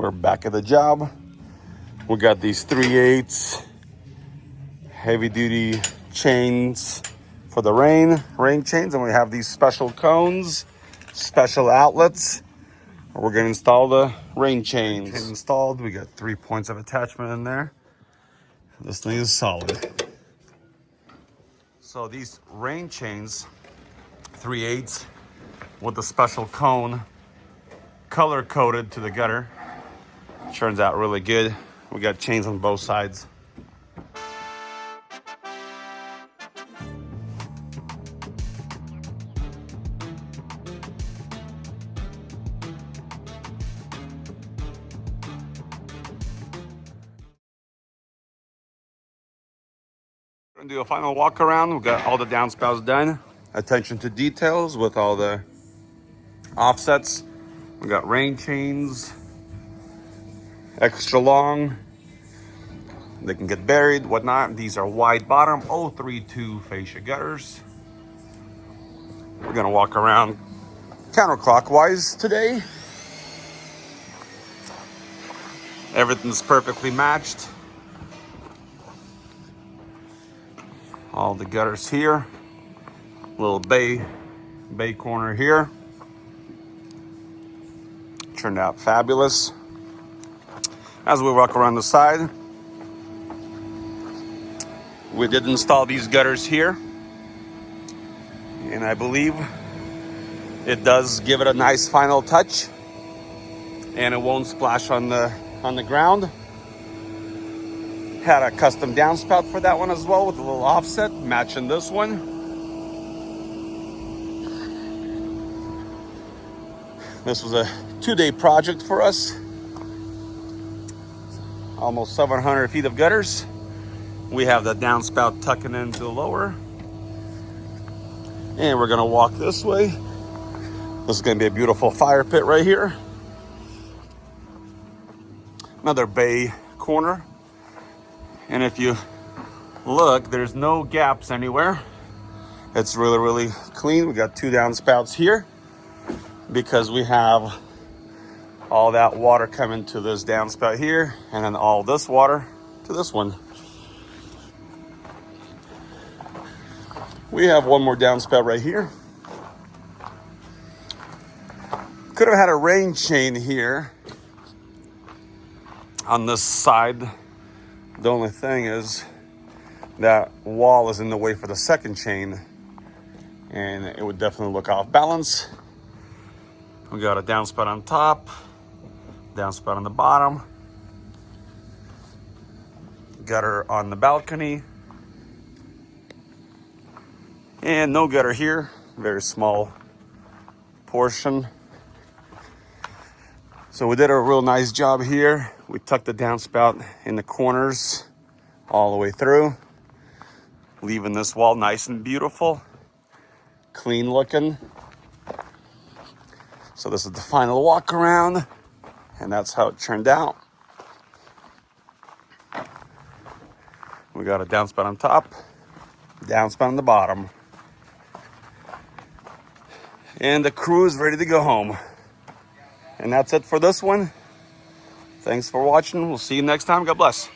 we're back at the job. We got these 3/8 heavy duty chains for the rain chains, and we have these special cones, special outlets. We're gonna install the rain chains. Installed. We got 3 points of attachment in there. This thing is solid. So these rain chains, 3/8 with the special cone, color coded to the gutter. Turns out really good. We got chains on both sides. We're gonna do a final walk around. We got all the downspouts done. Attention to details with all the offsets. We got rain chains, extra long. They can get buried, whatnot. These are wide bottom 032 fascia gutters. We're gonna walk around counterclockwise today. Everything's perfectly matched. All the gutters here. Little bay corner here. Turned out fabulous. As we walk around the side, we did install these gutters here, and I believe it does give it a nice final touch, and it won't splash on the ground. Had a custom downspout for that one as well with a little offset matching this one. This was a 2-day project for us. Almost 700 feet of gutters. We have the downspout tucking into the lower. And we're gonna walk this way. This is gonna be a beautiful fire pit right here. Another bay corner. And if you look, there's no gaps anywhere. It's really, really clean. We got 2 downspouts here because we have all that water coming to this downspout here, and then all this water to this one. We have one more downspout right here. Could have had a rain chain here on this side. The only thing is that wall is in the way for the second chain, and it would definitely look off balance. We got a downspout on top, downspout on the bottom, gutter on the balcony, and no gutter here. Very small portion. So we did a real nice job here. We tucked the downspout in the corners all the way through, leaving this wall nice and beautiful, clean looking. So this is the final walk around, and that's how it turned out. We got a downspout on top, downspout on the bottom, and the crew is ready to go home. And that's it for this one. Thanks for watching. We'll see you next time. God bless.